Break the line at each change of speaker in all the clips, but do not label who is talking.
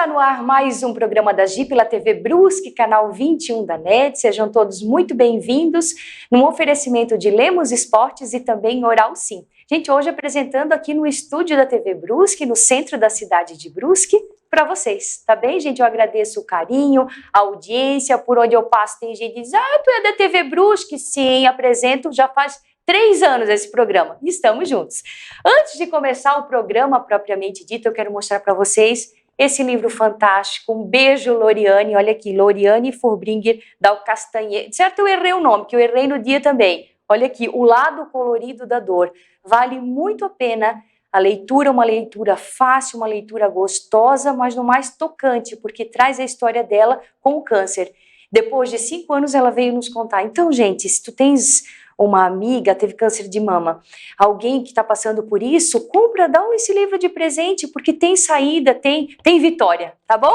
Está no ar mais um programa da Gi pela TV Brusque, canal 21 da NET. Sejam todos muito bem-vindos num oferecimento de Lemos Esportes e também Oral Sim. Gente, hoje apresentando aqui no estúdio da TV Brusque, no centro da cidade de Brusque, para vocês, tá bem, gente? Eu agradeço o carinho, a audiência, por onde eu passo tem gente que diz, tu é da TV Brusque? Sim, apresento, já faz 3 anos esse programa, e estamos juntos. Antes de começar o programa propriamente dito, eu quero mostrar para vocês esse livro fantástico. Um beijo, Loriane. Olha aqui, Loriane Furbringer Dal Castanheira. Certo, eu errei o nome, que eu errei no dia também. Olha aqui, O Lado Colorido da Dor. Vale muito a pena a leitura, uma leitura fácil, uma leitura gostosa, mas no mais tocante, porque traz a história dela com o câncer. Depois de 5 anos, ela veio nos contar. Então, gente, se tu tens uma amiga, teve câncer de mama, alguém que está passando por isso, compra, dá esse livro de presente, porque tem saída, tem vitória, tá bom?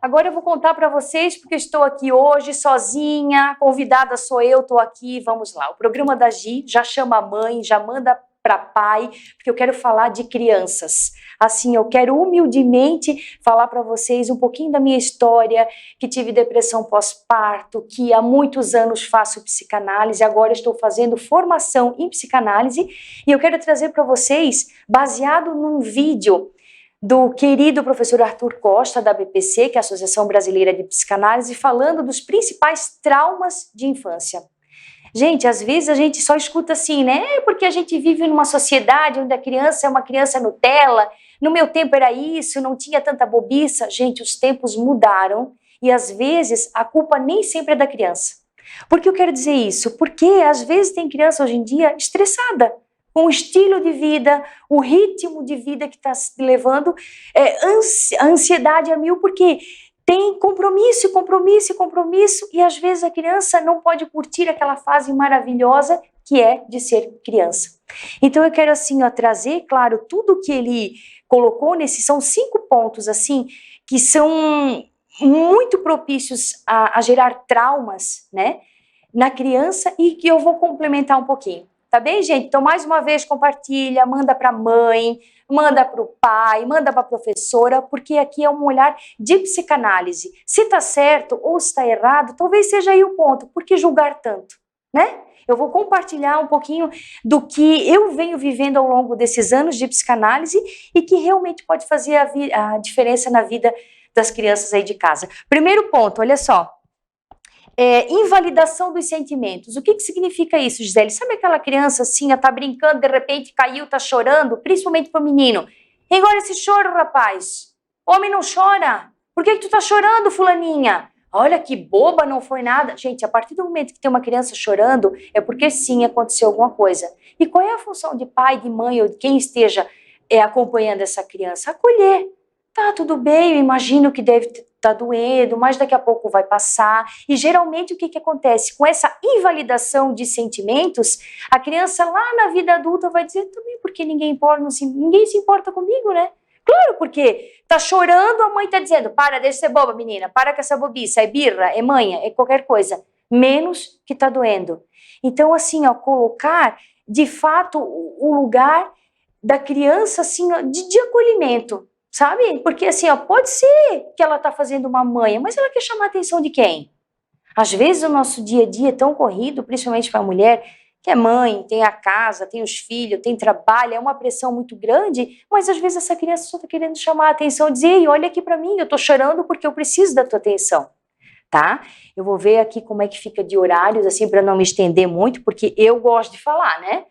Agora eu vou contar para vocês, porque estou aqui hoje sozinha, convidada sou eu, estou aqui, vamos lá. O programa da Gi já chama a mãe, já manda para pai, porque eu quero falar de crianças. Assim, eu quero humildemente falar para vocês um pouquinho da minha história, que tive depressão pós-parto, que há muitos anos faço psicanálise, agora estou fazendo formação em psicanálise, e eu quero trazer para vocês, baseado num vídeo do querido professor Arthur Costa, da BPC, que é a Associação Brasileira de Psicanálise, falando dos principais traumas de infância. Gente, às vezes a gente só escuta assim, né? Porque a gente vive numa sociedade onde a criança é uma criança Nutella, no meu tempo era isso, não tinha tanta bobiça. Gente, os tempos mudaram e às vezes a culpa nem sempre é da criança. Por que eu quero dizer isso? Porque às vezes tem criança hoje em dia estressada, com o estilo de vida, o ritmo de vida que está se levando, a ansiedade a mil, porque tem compromisso, e às vezes a criança não pode curtir aquela fase maravilhosa que é de ser criança. Então eu quero assim, trazer, claro, tudo que ele colocou são 5 pontos assim, que são muito propícios a gerar traumas, né, na criança, e que eu vou complementar um pouquinho. Tá bem, gente? Então, mais uma vez, compartilha, manda para a mãe, manda para o pai, manda para a professora, porque aqui é um olhar de psicanálise. Se está certo ou se está errado, talvez seja aí o ponto. Por que julgar tanto, né? Eu vou compartilhar um pouquinho do que eu venho vivendo ao longo desses anos de psicanálise e que realmente pode fazer a diferença na vida das crianças aí de casa. Primeiro ponto, olha só. Invalidação dos sentimentos. O que significa isso, Gisele? Sabe aquela criança assim, tá brincando, de repente caiu, tá chorando, principalmente pro menino. Engole esse choro, rapaz. Homem não chora. Por que tu tá chorando, fulaninha? Olha que boba, não foi nada. Gente, a partir do momento que tem uma criança chorando, é porque sim, aconteceu alguma coisa. E qual é a função de pai, de mãe ou de quem esteja acompanhando essa criança? Acolher. Tá, tudo bem, eu imagino que deve estar doendo, mas daqui a pouco vai passar. E geralmente o que acontece? Com essa invalidação de sentimentos, a criança lá na vida adulta vai dizer também, porque ninguém se importa comigo, né? Claro, porque tá chorando, a mãe tá dizendo, para, deixa de ser boba, menina, para com essa bobiça, é birra, é manha, é qualquer coisa, menos que tá doendo. Então, assim, colocar, de fato, o lugar da criança, assim, de acolhimento. Sabe? Porque assim, pode ser que ela está fazendo uma manha, mas ela quer chamar a atenção de quem? Às vezes o nosso dia a dia é tão corrido, principalmente para a mulher, que é mãe, tem a casa, tem os filhos, tem trabalho, é uma pressão muito grande, mas às vezes essa criança só está querendo chamar a atenção e dizer, ei, olha aqui para mim, eu estou chorando porque eu preciso da tua atenção. Tá? Eu vou ver aqui como é que fica de horários, assim, para não me estender muito, porque eu gosto de falar, né?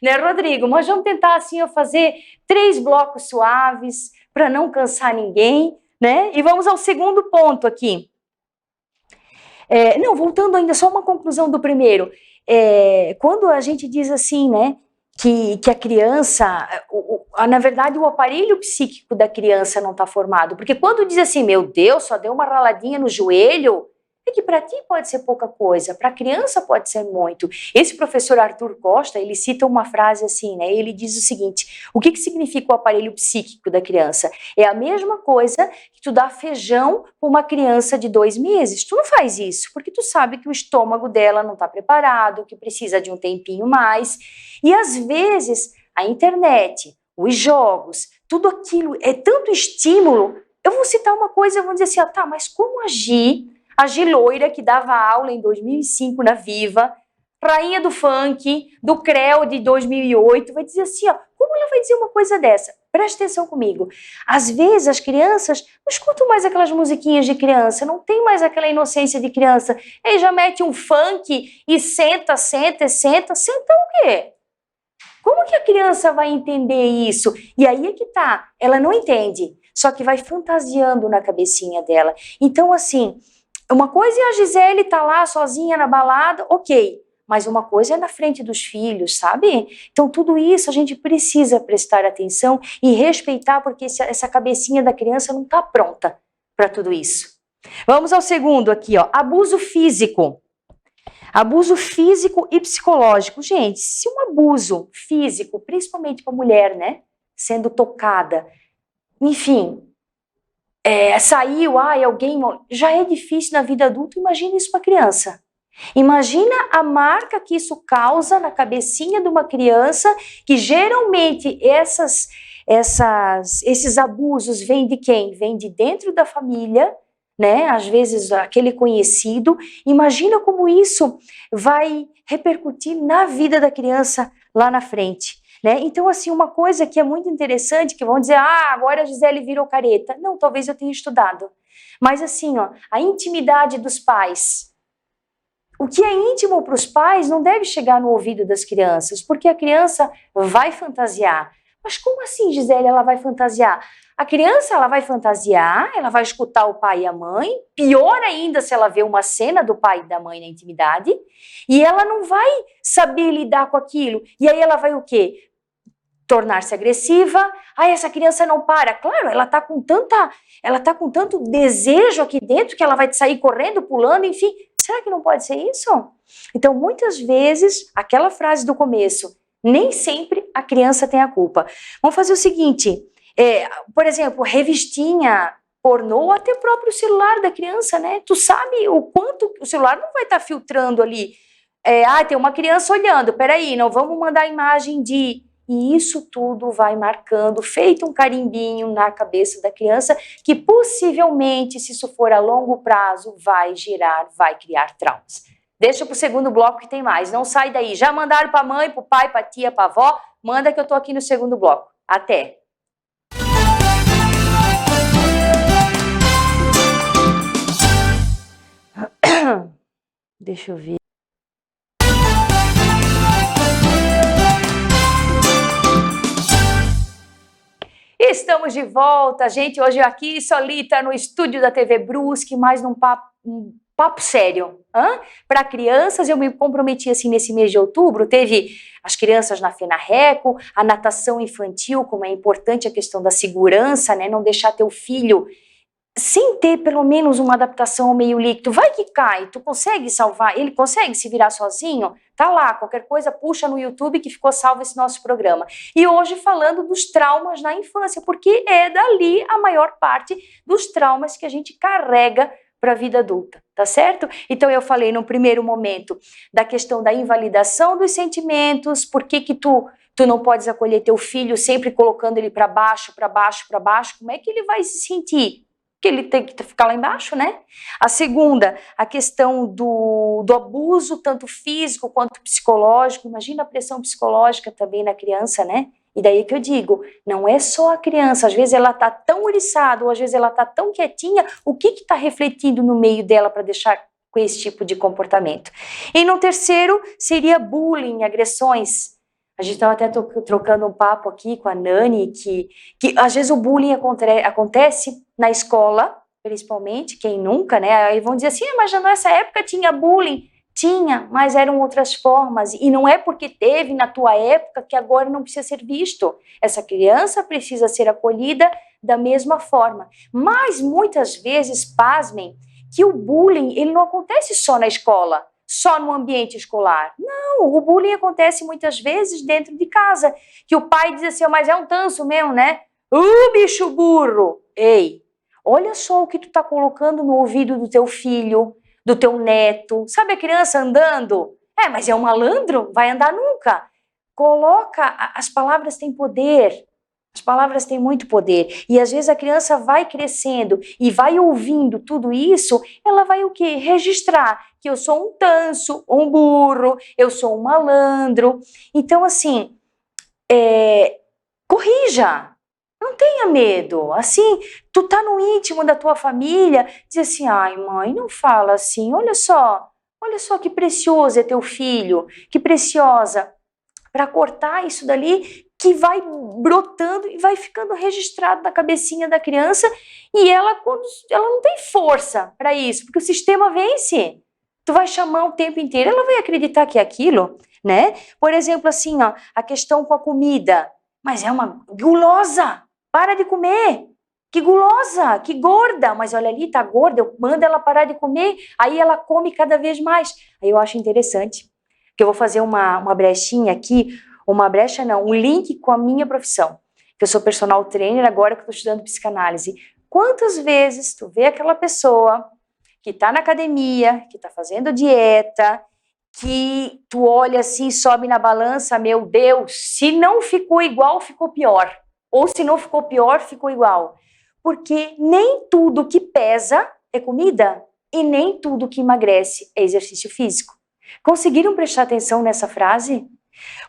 Né, Rodrigo? Mas vamos tentar, assim, fazer 3 blocos suaves, para não cansar ninguém, né? E vamos ao segundo ponto aqui. Não, voltando ainda, só uma conclusão do primeiro. Quando a gente diz assim, né, que a criança, na verdade, o aparelho psíquico da criança não está formado, porque quando diz assim, meu Deus, só deu uma raladinha no joelho, é que para ti pode ser pouca coisa, para a criança pode ser muito. Esse professor Arthur Costa, ele cita uma frase assim, né? Ele diz o seguinte, o que significa o aparelho psíquico da criança? É a mesma coisa que tu dá feijão para uma criança de 2 meses. Tu não faz isso, porque tu sabe que o estômago dela não está preparado, que precisa de um tempinho mais. E às vezes a internet, os jogos, tudo aquilo, é tanto estímulo. Eu vou citar uma coisa, vou dizer assim, tá, mas como agir? A Gi Loira, que dava aula em 2005 na Viva, rainha do funk, do CREO de 2008, vai dizer assim, como ela vai dizer uma coisa dessa? Presta atenção comigo. Às vezes as crianças não escutam mais aquelas musiquinhas de criança, não tem mais aquela inocência de criança. Aí já mete um funk e senta o quê? Como que a criança vai entender isso? E aí é que tá, ela não entende, só que vai fantasiando na cabecinha dela. Então, assim, uma coisa é a Gisele tá lá sozinha na balada, ok, mas uma coisa é na frente dos filhos, sabe? Então, tudo isso a gente precisa prestar atenção e respeitar, porque essa cabecinha da criança não tá pronta para tudo isso. Vamos ao segundo aqui, abuso físico. Abuso físico e psicológico. Gente, se um abuso físico, principalmente para a mulher, né, sendo tocada, enfim, saiu, alguém, já é difícil na vida adulta, imagina isso para criança. Imagina a marca que isso causa na cabecinha de uma criança, que geralmente esses abusos vêm de quem? Vêm de dentro da família, né? Às vezes aquele conhecido. Imagina como isso vai repercutir na vida da criança lá na frente, né? Então, assim, uma coisa que é muito interessante, que vão dizer, agora a Gisele virou careta. Não, talvez eu tenha estudado. Mas assim, a intimidade dos pais. O que é íntimo para os pais não deve chegar no ouvido das crianças, porque a criança vai fantasiar. Mas como assim, Gisele, ela vai fantasiar? A criança, ela vai fantasiar, ela vai escutar o pai e a mãe, pior ainda se ela vê uma cena do pai e da mãe na intimidade, e ela não vai saber lidar com aquilo. E aí ela vai o quê? Tornar-se agressiva. Essa criança não para. Claro, ela tá com tanto desejo aqui dentro que ela vai sair correndo, pulando, enfim. Será que não pode ser isso? Então, muitas vezes, aquela frase do começo, nem sempre a criança tem a culpa. Vamos fazer o seguinte, por exemplo, revistinha pornô, ou até o próprio celular da criança, né? Tu sabe o quanto o celular não vai estar filtrando ali. Tem uma criança olhando, peraí, não vamos mandar imagem de... E isso tudo vai marcando, feito um carimbinho na cabeça da criança, que possivelmente, se isso for a longo prazo, vai criar traumas. Deixa para o segundo bloco que tem mais, não sai daí. Já mandaram para a mãe, para o pai, para a tia, para a avó? Manda que eu estou aqui no segundo bloco. Até! Deixa eu ver. Estamos de volta, gente, hoje aqui solita no estúdio da TV Brusque, mais um papo sério, para crianças. Eu me comprometi assim nesse mês de outubro, teve as crianças na FENARRECO, a natação infantil, como é importante a questão da segurança, né, não deixar teu filho sem ter pelo menos uma adaptação ao meio líquido. Vai que cai, tu consegue salvar, ele consegue se virar sozinho? Tá lá, qualquer coisa puxa no YouTube que ficou salvo esse nosso programa. E hoje falando dos traumas na infância, porque é dali a maior parte dos traumas que a gente carrega para a vida adulta, tá certo? Então eu falei no primeiro momento da questão da invalidação dos sentimentos, por que tu não podes acolher teu filho sempre colocando ele para baixo, como é que ele vai se sentir? Que ele tem que ficar lá embaixo, né? A segunda, a questão do abuso, tanto físico quanto psicológico. Imagina a pressão psicológica também na criança, né? E daí que eu digo, não é só a criança, às vezes ela tá tão oriçada, ou às vezes ela tá tão quietinha, o que tá refletindo no meio dela para deixar com esse tipo de comportamento? E no terceiro, seria bullying, agressões. A gente estava até trocando um papo aqui com a Nani, que às vezes o bullying acontece na escola, principalmente, quem nunca, né? Aí vão dizer assim, mas já nessa época tinha bullying. Tinha, mas eram outras formas. E não é porque teve na tua época que agora não precisa ser visto. Essa criança precisa ser acolhida da mesma forma. Mas muitas vezes, pasmem, que o bullying ele não acontece só na escola, só no ambiente escolar. Não, o bullying acontece muitas vezes dentro de casa, que o pai diz assim, mas é um tanso mesmo, né? Bicho burro! Ei, olha só o que tu tá colocando no ouvido do teu filho, do teu neto. Sabe a criança andando? Mas é um malandro? Vai andar nunca. Coloca, as palavras têm poder. As palavras têm muito poder. E às vezes a criança vai crescendo e vai ouvindo tudo isso, ela vai o quê? Registrar que eu sou um tanso, um burro, eu sou um malandro. Então, assim, corrija. Não tenha medo. Assim, tu tá no íntimo da tua família, diz assim, ai mãe, não fala assim, olha só que precioso é teu filho, que preciosa. Para cortar isso dali, que vai brotando e vai ficando registrado na cabecinha da criança, e ela não tem força para isso, porque o sistema vence. Tu vai chamar o tempo inteiro, ela vai acreditar que é aquilo, né? Por exemplo, assim, ó, a questão com a comida. Mas é uma gulosa, para de comer. Que gulosa, que gorda, mas olha ali, tá gorda, eu mando ela parar de comer, aí ela come cada vez mais. Aí eu acho interessante, que eu vou fazer uma brechinha aqui, um link com a minha profissão, que eu sou personal trainer agora que eu estou estudando psicanálise. Quantas vezes tu vê aquela pessoa que está na academia, que está fazendo dieta, que tu olha assim, sobe na balança, meu Deus, se não ficou igual, ficou pior. Ou se não ficou pior, ficou igual. Porque nem tudo que pesa é comida e nem tudo que emagrece é exercício físico. Conseguiram prestar atenção nessa frase?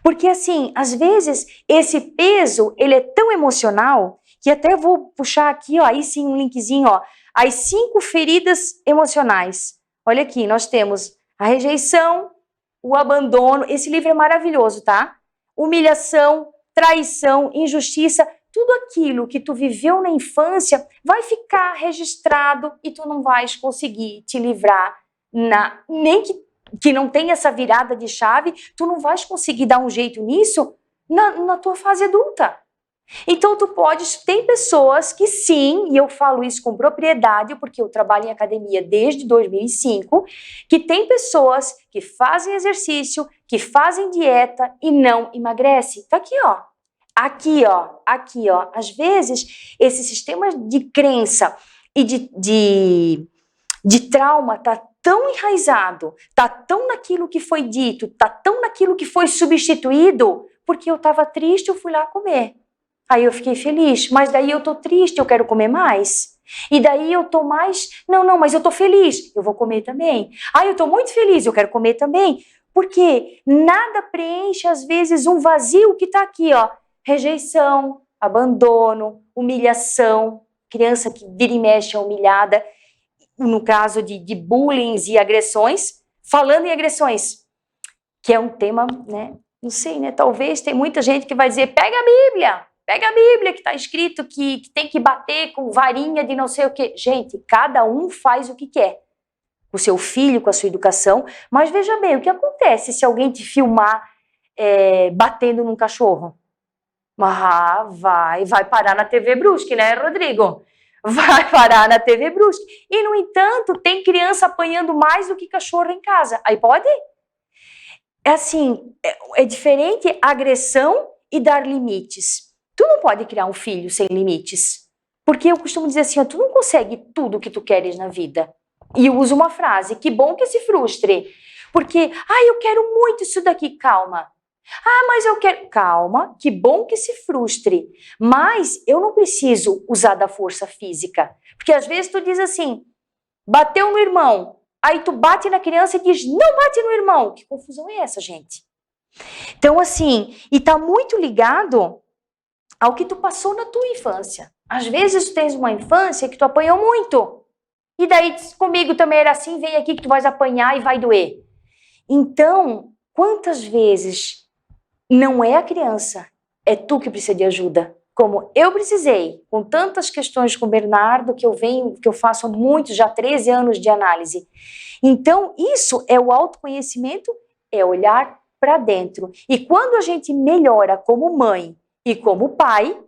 Porque assim, às vezes, esse peso, ele é tão emocional, que até vou puxar aqui, ó, aí sim um linkzinho, ó, as 5 feridas emocionais. Olha aqui, nós temos a rejeição, o abandono, esse livro é maravilhoso, tá? Humilhação, traição, injustiça, tudo aquilo que tu viveu na infância vai ficar registrado e tu não vais conseguir te livrar, nem que não tenha essa virada de chave, tu não vais conseguir dar um jeito nisso na tua fase adulta. Então tem pessoas que sim, e eu falo isso com propriedade, porque eu trabalho em academia desde 2005, que tem pessoas que fazem exercício, que fazem dieta e não emagrecem. Tá aqui, ó. Aqui, ó. Às vezes, esse sistema de crença e de trauma tá tão enraizado, tá tão naquilo que foi dito, tá tão naquilo que foi substituído, porque eu tava triste, eu fui lá comer. Aí eu fiquei feliz, mas daí eu tô triste, eu quero comer mais. E daí eu tô mais, não, mas eu tô feliz, eu vou comer também. Ah, eu tô muito feliz, eu quero comer também. Porque nada preenche, às vezes, um vazio que tá aqui, ó. Rejeição, abandono, humilhação, criança que vira e mexe é humilhada, no caso de bullying e agressões. Falando em agressões, que é um tema, né, não sei, né, talvez tem muita gente que vai dizer, pega a Bíblia que está escrito que tem que bater com varinha de não sei o quê. Gente, cada um faz o que quer, o seu filho, com a sua educação, mas veja bem, o que acontece se alguém te filmar batendo num cachorro? Ah, vai parar na TV Brusque, né, Rodrigo? Vai parar na TV Brusque. E, no entanto, tem criança apanhando mais do que cachorro em casa. Aí pode? É assim, é diferente agressão e dar limites. Tu não pode criar um filho sem limites. Porque eu costumo dizer assim, ó, tu não consegue tudo o que tu queres na vida. E eu uso uma frase, que bom que se frustre. Porque, eu quero muito isso daqui, calma. Mas eu quero... Calma, que bom que se frustre. Mas eu não preciso usar da força física. Porque às vezes tu diz assim, bateu no irmão. Aí tu bate na criança e diz, não bate no irmão. Que confusão é essa, gente? Então assim, e tá muito ligado ao que tu passou na tua infância. Às vezes tu tens uma infância que tu apanhou muito. E daí comigo também era assim, vem aqui que tu vais apanhar e vai doer. Então, quantas vezes não é a criança, é tu que precisa de ajuda. Como eu precisei, com tantas questões com o Bernardo, que eu faço há muitos, já 13 anos de análise. Então, isso é o autoconhecimento, é olhar para dentro. E quando a gente melhora como mãe e como pai,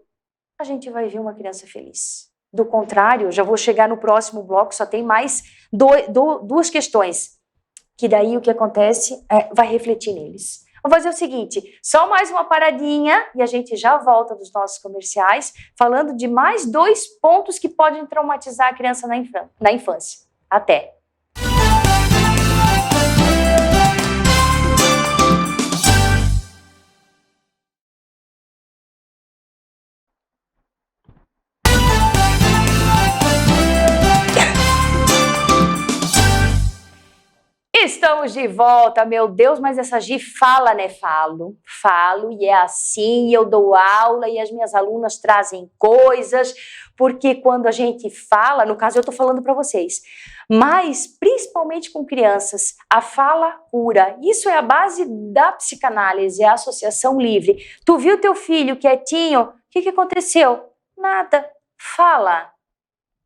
a gente vai ver uma criança feliz. Do contrário, já vou chegar no próximo bloco, só tem mais duas questões. Que daí o que acontece vai refletir neles. Vamos fazer o seguinte, só mais uma paradinha e a gente já volta dos nossos comerciais, falando de mais 2 pontos que podem traumatizar a criança na infância. Até! Gi volta, meu Deus, mas essa Gi fala, né? Falo, e é assim, e eu dou aula, e as minhas alunas trazem coisas, porque quando a gente fala, no caso eu tô falando para vocês, mas principalmente com crianças, a fala cura. Isso é a base da psicanálise, é a associação livre. Tu viu teu filho quietinho? O que aconteceu? Nada. Fala.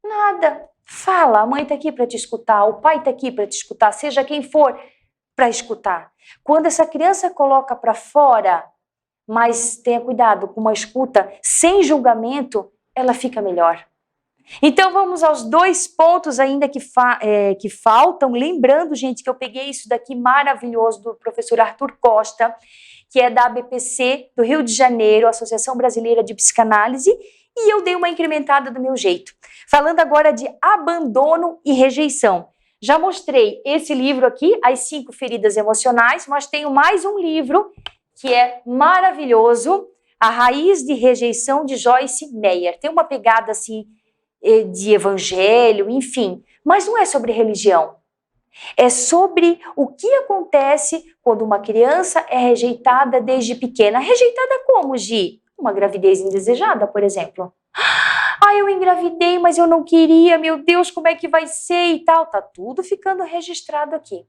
Nada. Fala, a mãe está aqui para te escutar, o pai está aqui para te escutar, seja quem for, para escutar. Quando essa criança coloca para fora, mas tenha cuidado com uma escuta sem julgamento, ela fica melhor. Então vamos aos 2 pontos ainda que faltam, lembrando, gente, que eu peguei isso daqui maravilhoso do professor Arthur Costa, que é da ABPC do Rio de Janeiro, Associação Brasileira de Psicanálise, e eu dei uma incrementada do meu jeito. Falando agora de abandono e rejeição. Já mostrei esse livro aqui, As 5 Feridas Emocionais, mas tenho mais um livro que é maravilhoso, A Raiz de Rejeição, de Joyce Meyer. Tem uma pegada assim de evangelho, enfim, mas não é sobre religião. É sobre o que acontece quando uma criança é rejeitada desde pequena. Rejeitada como, Gi? Uma gravidez indesejada, por exemplo. Ah, eu engravidei, mas eu não queria, meu Deus, como é que vai ser e tal. Tá tudo ficando registrado aqui.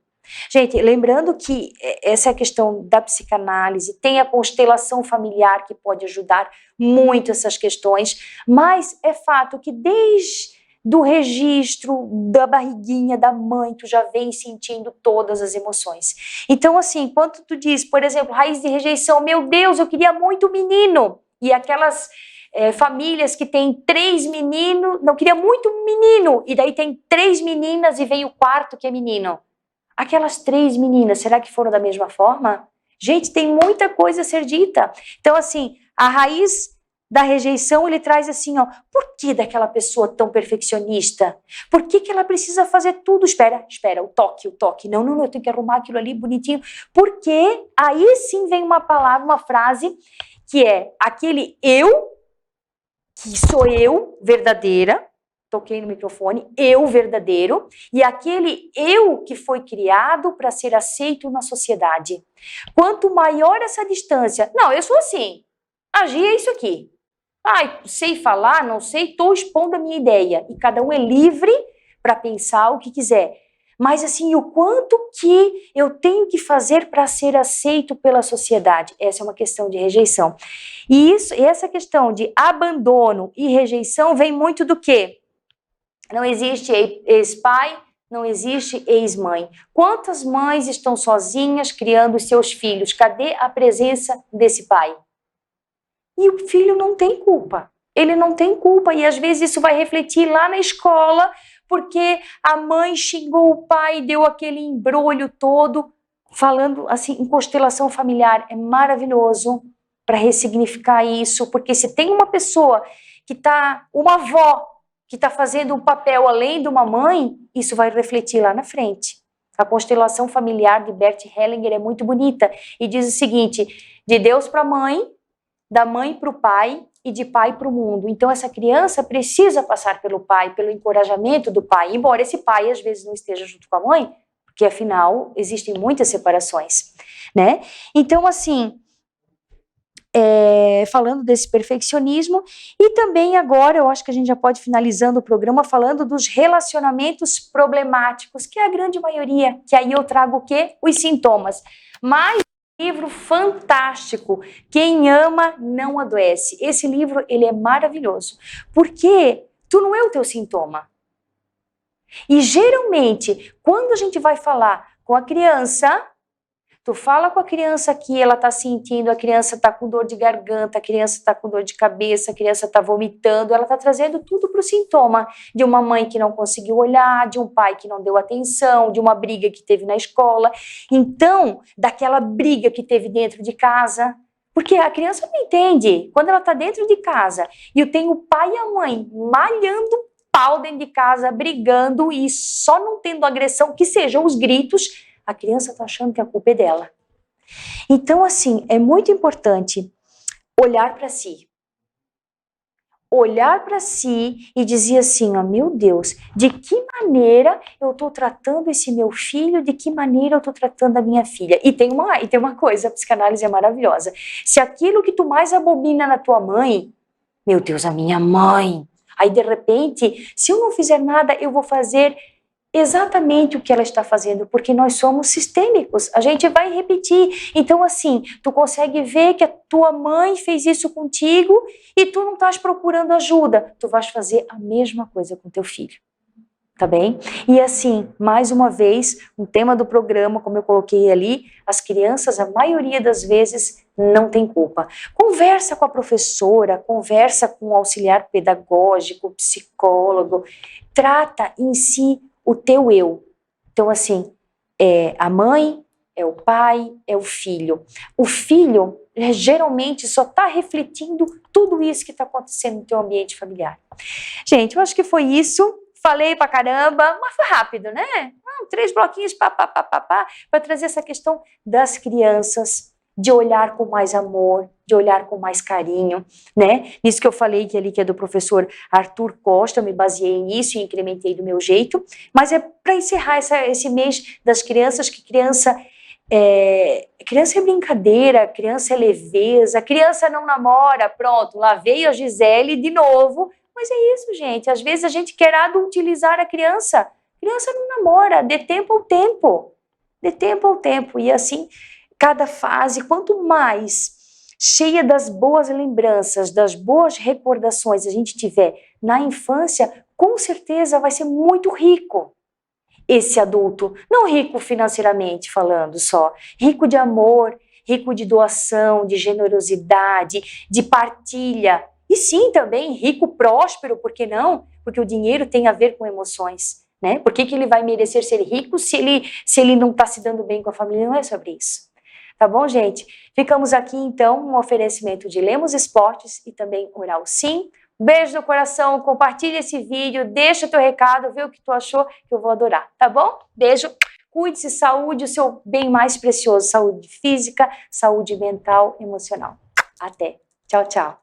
Gente, lembrando que essa é a questão da psicanálise, tem a constelação familiar que pode ajudar muito essas questões, mas é fato que desde do registro da barriguinha da mãe, tu já vem sentindo todas as emoções. Então, assim, quando tu diz, por exemplo, raiz de rejeição, meu Deus, eu queria muito menino, e aquelas famílias que tem 3 meninos, não queria muito menino, e daí tem 3 meninas e vem o quarto que é menino. Aquelas 3 meninas, será que foram da mesma forma? Gente, tem muita coisa a ser dita. Então, assim, a raiz da rejeição, ele traz assim, ó, por que daquela pessoa tão perfeccionista? Por que ela precisa fazer tudo? Espera, o toque. Não, eu tenho que arrumar aquilo ali bonitinho. Porque aí sim vem uma palavra, uma frase, que é aquele eu, que sou eu, verdadeira, toquei no microfone, eu verdadeiro, e aquele eu que foi criado para ser aceito na sociedade. Quanto maior essa distância, não, eu sou assim, agir é isso aqui. Ah, sei falar, não sei, estou expondo a minha ideia. E cada um é livre para pensar o que quiser. Mas assim, o quanto que eu tenho que fazer para ser aceito pela sociedade? Essa é uma questão de rejeição. E essa questão de abandono e rejeição vem muito do quê? Não existe ex-pai, não existe ex-mãe. Quantas mães estão sozinhas criando os seus filhos? Cadê a presença desse pai? E o filho não tem culpa. Ele não tem culpa e às vezes isso vai refletir lá na escola porque a mãe xingou o pai, deu aquele embrulho todo, falando assim em constelação familiar. É maravilhoso para ressignificar isso, porque se tem uma pessoa que está, uma avó, que está fazendo um papel além de uma mãe, isso vai refletir lá na frente. A constelação familiar de Bert Hellinger é muito bonita e diz o seguinte, de Deus para a mãe, da mãe para o pai e de pai para o mundo. Então essa criança precisa passar pelo pai, pelo encorajamento do pai, embora esse pai às vezes não esteja junto com a mãe, porque afinal existem muitas separações, né? Então assim, falando desse perfeccionismo e também agora eu acho que a gente já pode finalizando o programa falando dos relacionamentos problemáticos, que é a grande maioria, que aí eu trago o quê? Os sintomas. Mas livro fantástico, Quem Ama Não Adoece. Esse livro, ele é maravilhoso, porque tu não é o teu sintoma. E geralmente, quando a gente vai falar com a criança, tu fala com a criança que ela tá sentindo, a criança tá com dor de garganta, a criança tá com dor de cabeça, a criança tá vomitando, ela tá trazendo tudo pro sintoma de uma mãe que não conseguiu olhar, de um pai que não deu atenção, de uma briga que teve na escola, então, daquela briga que teve dentro de casa, porque a criança não entende, quando ela tá dentro de casa e eu tenho o pai e a mãe malhando pau dentro de casa, brigando e só não tendo agressão, que sejam os gritos, a criança está achando que a culpa é dela. Então, assim, é muito importante olhar para si. olhar para si e dizer assim, ó, meu Deus, de que maneira eu estou tratando esse meu filho, de que maneira eu estou tratando a minha filha. E tem uma coisa, a psicanálise é maravilhosa. Se aquilo que tu mais abomina na tua mãe, meu Deus, a minha mãe, aí de repente, se eu não fizer nada, eu vou fazer exatamente o que ela está fazendo, porque nós somos sistêmicos, a gente vai repetir. Então assim, tu consegue ver que a tua mãe fez isso contigo e tu não estás procurando ajuda, tu vais fazer a mesma coisa com teu filho, tá bem? E assim, mais uma vez, o tema do programa, como eu coloquei ali, as crianças, a maioria das vezes, não tem culpa. Conversa com a professora, conversa com o auxiliar pedagógico, psicólogo, trata em si o teu eu. Então, assim, é a mãe, é o pai, é o filho. O filho, geralmente, só está refletindo tudo isso que está acontecendo no teu ambiente familiar. Gente, eu acho que foi isso. Falei pra caramba, mas foi rápido, né? 3 bloquinhos, para trazer essa questão das crianças, de olhar com mais amor, de olhar com mais carinho, né? Nisso que eu falei que ali que é do professor Arthur Costa, eu me baseei nisso e incrementei do meu jeito, mas é para encerrar esse mês das crianças, que criança é brincadeira, criança é leveza, criança não namora, pronto, lá veio a Gisele de novo, mas é isso, gente, às vezes a gente quer adultilizar a criança não namora, dê tempo ao tempo, dê tempo ao tempo, e assim, cada fase, quanto mais cheia das boas lembranças, das boas recordações a gente tiver na infância, com certeza vai ser muito rico esse adulto. Não rico financeiramente falando só, rico de amor, rico de doação, de generosidade, de partilha. E sim, também rico, próspero, por que não? Porque o dinheiro tem a ver com emoções, né? Por que ele vai merecer ser rico se ele não está se dando bem com a família? Não é sobre isso. Tá bom, gente? Ficamos aqui, então, um oferecimento de Lemos Esportes e também Oral Sim. Beijo no coração, compartilha esse vídeo, deixa teu recado, vê o que tu achou, que eu vou adorar, tá bom? Beijo, cuide-se, saúde, o seu bem mais precioso, saúde física, saúde mental, emocional. Até. Tchau, tchau.